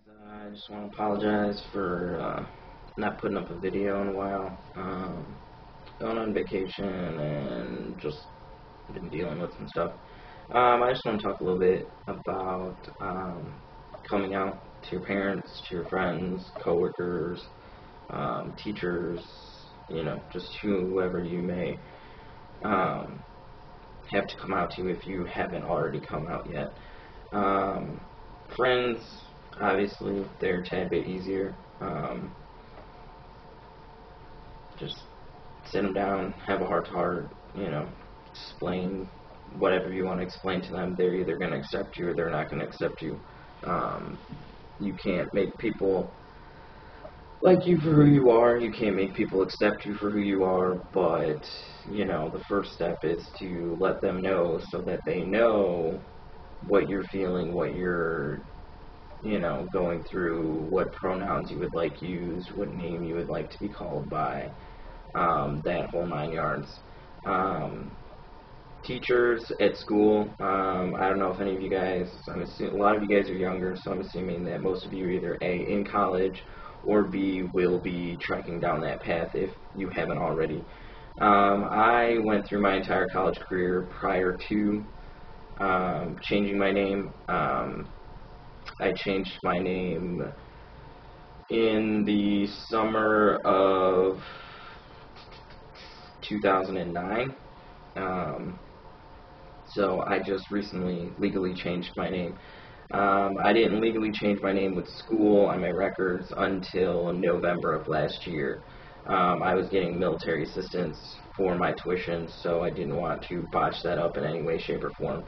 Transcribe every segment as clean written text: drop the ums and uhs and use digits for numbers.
I just want to apologize for not putting up a video in a while. Going on vacation and just been dealing with some stuff. I just want to talk a little bit about coming out to your parents, to your friends, coworkers, teachers, just whoever you may have to come out to if you haven't already come out yet. Friends, obviously, they're a tad bit easier. Just sit them down, have a heart-to-heart, explain whatever you want to explain to them. They're either going to accept you or they're not going to accept you. You can't make people like you for who you are. You can't make people accept you for who you are, but, the first step is to let them know so that they know what you're feeling, what you're going through, what pronouns you would like used, what name you would like to be called by, that whole 9 yards. Teachers at school, I don't know if any of you guys, a lot of you guys are younger, so I'm assuming that most of you are either A, in college, or B, will be tracking down that path if you haven't already. I went through my entire college career prior to changing my name. I changed my name in the summer of 2009. So I just recently legally changed my name. I didn't legally change my name with school on my records until November of last year. I was getting military assistance for my tuition, so I didn't want to botch that up in any way, shape, or form.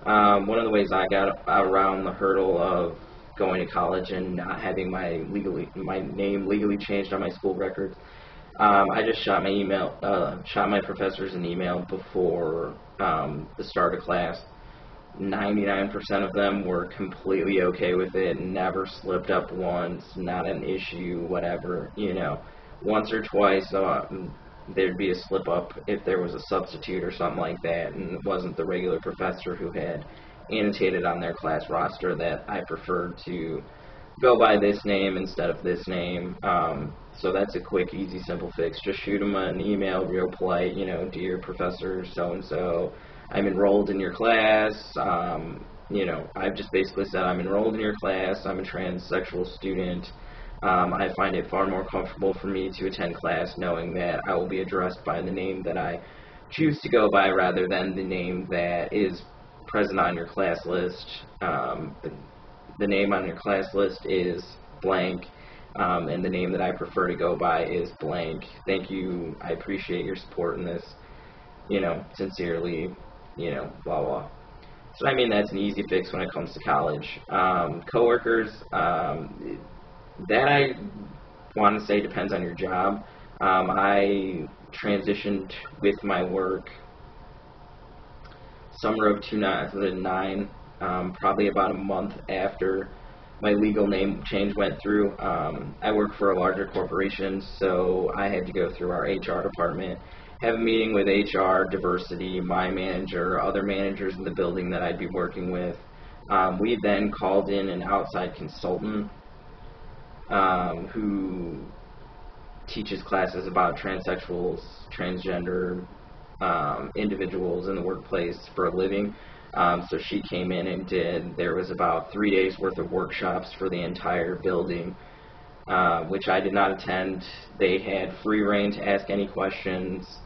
One of the ways I got around the hurdle of going to college and not having my name legally changed on my school records, I just shot my professors an email before the start of class. 99% of them were completely okay with it, never slipped up once, not an issue, whatever, Once or twice, there'd be a slip up if there was a substitute or something like that, and it wasn't the regular professor who had annotated on their class roster that I preferred to go by this name instead of this name. So that's a quick, easy, simple fix. Just shoot them an email, real polite, dear Professor so-and-so, I'm enrolled in your class. I've just basically said I'm enrolled in your class, I'm a transsexual student. I find it far more comfortable for me to attend class knowing that I will be addressed by the name that I choose to go by rather than the name that is present on your class list. The name on your class list is blank, and the name that I prefer to go by is blank. Thank you, I appreciate your support in this, sincerely, blah, blah. So, that's an easy fix when it comes to college. Coworkers, that I want to say depends on your job. I transitioned with my work summer of 2009, probably about a month after my legal name change went through. I work for a larger corporation, so I had to go through our HR department, have a meeting with HR, diversity, my manager, other managers in the building that I'd be working with. We then called in an outside consultant who teaches classes about transsexuals, transgender individuals in the workplace for a living. So she came in and there was about 3 days worth of workshops for the entire building, which I did not attend. They had free reign to ask any questions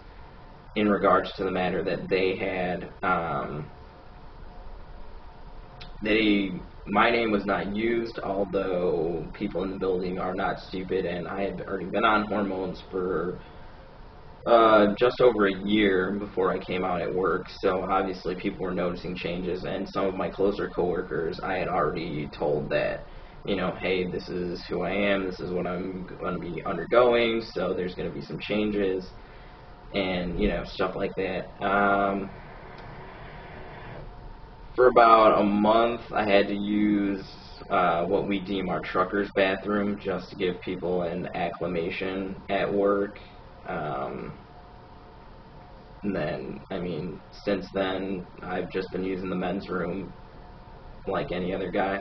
in regards to the matter that they had. My name was not used, although people in the building are not stupid, and I had already been on hormones for just over a year before I came out at work, so obviously people were noticing changes, and some of my closer coworkers I had already told that, hey, this is who I am, this is what I'm going to be undergoing, so there's going to be some changes, and, stuff like that. For about a month, I had to use what we deem our trucker's bathroom just to give people an acclimation at work. And then, since then, I've just been using the men's room like any other guy.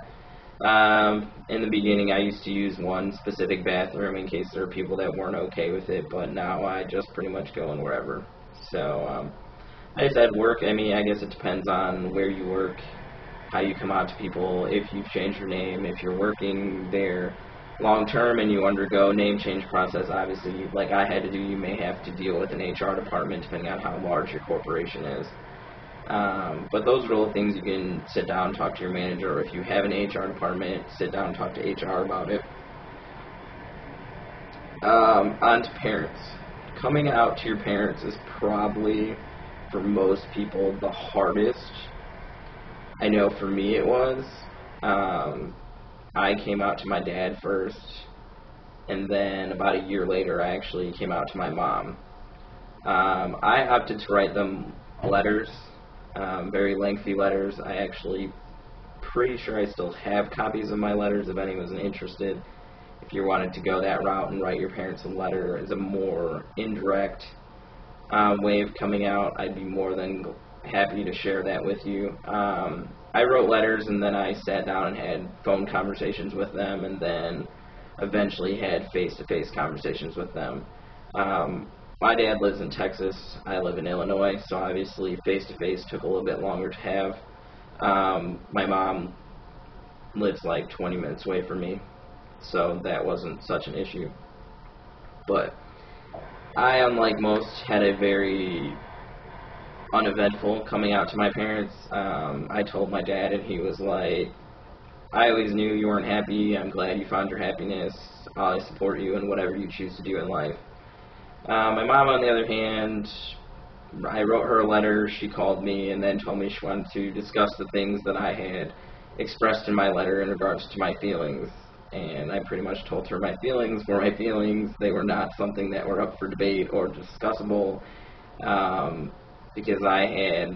In the beginning, I used to use one specific bathroom in case there were people that weren't okay with it, but now I just pretty much go in wherever. So, I just had work. I mean, I guess it depends on where you work, how you come out to people, if you've changed your name, if you're working there long term and you undergo name change process. Obviously, like I had to do, you may have to deal with an HR department depending on how large your corporation is. But those are all things you can sit down and talk to your manager, or if you have an HR department, sit down and talk to HR about it. On to parents. Coming out to your parents is probably, for most people, the hardest. I know for me it was. I came out to my dad first, and then about a year later I actually came out to my mom. I opted to write them letters, very lengthy letters. I actually pretty sure I still have copies of my letters if anyone's interested. If you wanted to go that route and write your parents a letter as a more indirect way of coming out, I'd be more than happy to share that with you. I wrote letters, and then I sat down and had phone conversations with them, and then eventually had face-to-face conversations with them. My dad lives in Texas. I live in Illinois, so obviously face-to-face took a little bit longer to have. My mom lives like 20 minutes away from me, so that wasn't such an issue. But I, unlike most, had a very uneventful coming out to my parents. I told my dad, and he was like, I always knew you weren't happy. I'm glad you found your happiness. I support you in whatever you choose to do in life. My mom, on the other hand, I wrote her a letter. She called me and then told me she wanted to discuss the things that I had expressed in my letter in regards to my feelings. And I pretty much told her my feelings were my feelings. They were not something that were up for debate or discussable. Because I had,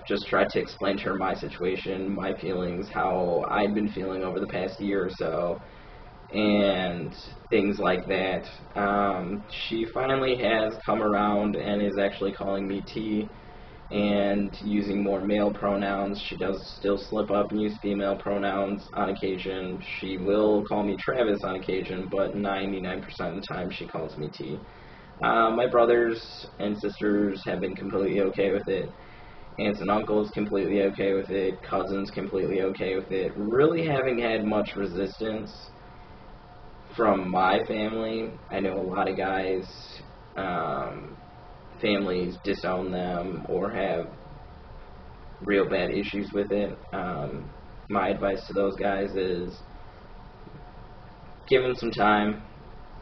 just tried to explain to her my situation, my feelings, how I'd been feeling over the past year or so, and things like that. She finally has come around and is actually calling me T and using more male pronouns. She does still slip up and use female pronouns on occasion. She will call me Travis on occasion, but 99% of the time she calls me T. My brothers and sisters have been completely okay with it. Aunts and uncles completely okay with it. Cousins completely okay with it. Really haven't had much resistance from my family. I know a lot of guys, families disown them or have real bad issues with it. My advice to those guys is give them some time.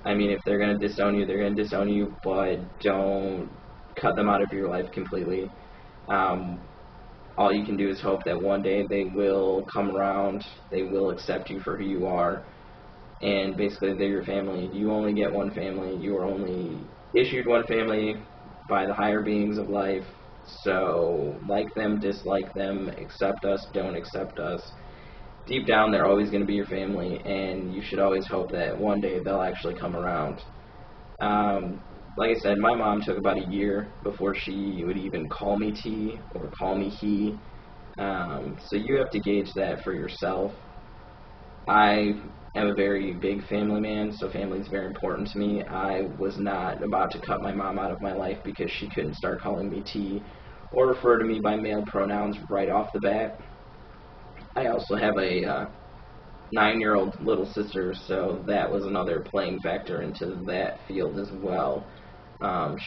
I mean, if they're going to disown you, they're going to disown you, but don't cut them out of your life completely. All you can do is hope that one day they will come around, they will accept you for who you are, and basically they're your family. You only get one family. You are only issued one family by the higher beings of life. So like them, dislike them, accept us, don't accept us. Deep down, they're always going to be your family, and you should always hope that one day they'll actually come around. Like I said, my mom took about a year before she would even call me T or call me he. So you have to gauge that for yourself. I am a very big family man, so family is very important to me. I was not about to cut my mom out of my life because she couldn't start calling me T or refer to me by male pronouns right off the bat. I also have a 9-year-old little sister, so that was another playing factor into that field as well.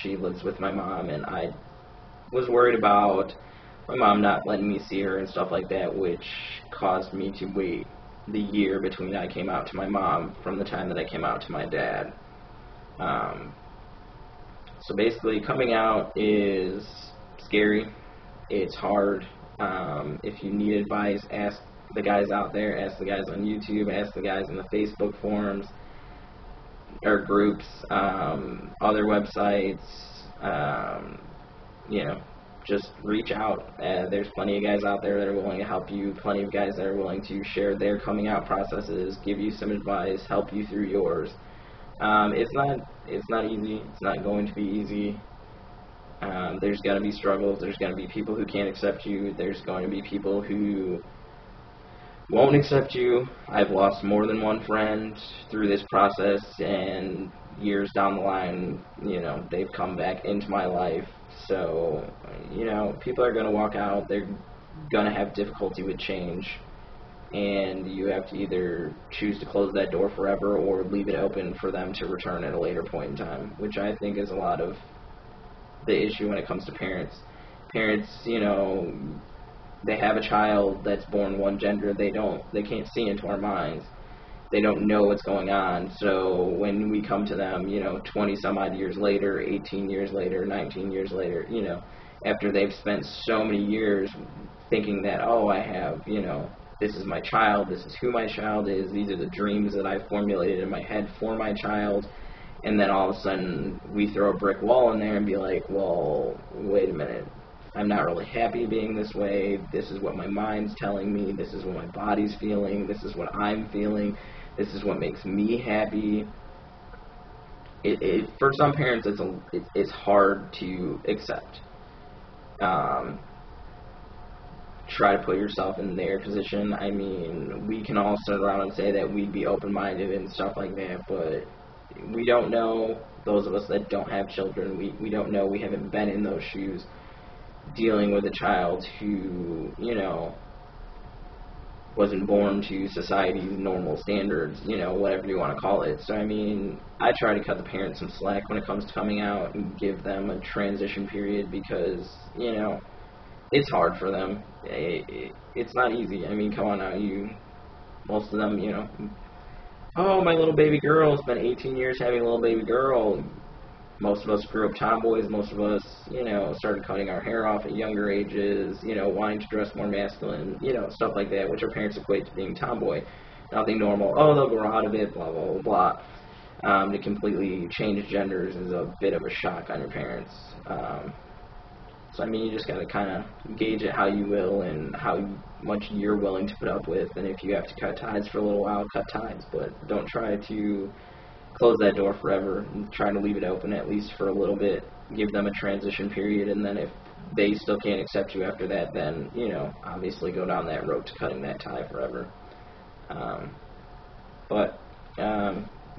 She lives with my mom, and I was worried about my mom not letting me see her and stuff like that, which caused me to wait the year between I came out to my mom from the time that I came out to my dad. So basically, coming out is scary. It's hard. If you need advice, ask the guys out there, ask the guys on YouTube, ask the guys in the Facebook forums or groups, other websites, just reach out. There's plenty of guys out there that are willing to help you, plenty of guys that are willing to share their coming out processes, give you some advice, help you through yours. It's not easy. It's not going to be easy. There's going to be struggles. There's going to be people who can't accept you. There's going to be people who won't accept you. I've lost more than one friend through this process, and years down the line, they've come back into my life. So, people are going to walk out. They're going to have difficulty with change, and you have to either choose to close that door forever or leave it open for them to return at a later point in time, which I think is a lot of the issue when it comes to parents. Parents, they have a child that's born one gender. They can't see into our minds. They don't know what's going on. So when we come to them, 20 some odd years later, 18 years later, 19 years later, after they've spent so many years thinking that, oh, I have, this is my child, this is who my child is, these are the dreams that I formulated in my head for my child, and then all of a sudden we throw a brick wall in there and be like, well, wait a minute, I'm not really happy being this way, this is what my mind's telling me, this is what my body's feeling, this is what I'm feeling, this is what makes me happy. For some parents, it's hard to accept. Try to put yourself in their position. I mean, we can all sit around and say that we'd be open-minded and stuff like that, but we don't know. Those of us that don't have children, we don't know. We haven't been in those shoes dealing with a child who, wasn't born to society's normal standards, whatever you want to call it. So, I mean, I try to cut the parents some slack when it comes to coming out and give them a transition period because, it's hard for them. It's not easy. I mean, come on now, most of them, oh, my little baby girl, it's been 18 years having a little baby girl. Most of us grew up tomboys. Most of us, started cutting our hair off at younger ages, wanting to dress more masculine, stuff like that, which our parents equate to being tomboy. Nothing normal. Oh, they'll grow out of it, blah, blah, blah, blah. To completely change genders is a bit of a shock on your parents. So, I mean, you just got to kind of gauge it how you will and how much you're willing to put up with. And if you have to cut ties for a little while, cut ties. But don't try to close that door forever. And try to leave it open at least for a little bit. Give them a transition period. And then if they still can't accept you after that, then, obviously go down that road to cutting that tie forever.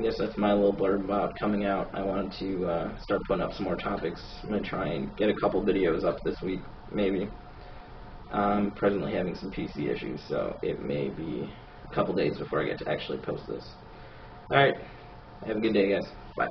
I guess that's my little blurb about coming out. I wanted to start putting up some more topics. I'm going to try and get a couple videos up this week, maybe. I'm presently having some PC issues, so it may be a couple days before I get to actually post this. Alright, have a good day, guys. Bye.